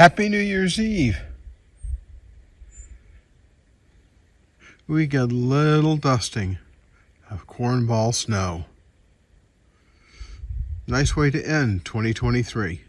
Happy New Year's Eve. We got a little dusting of cornball snow. Nice way to end 2023.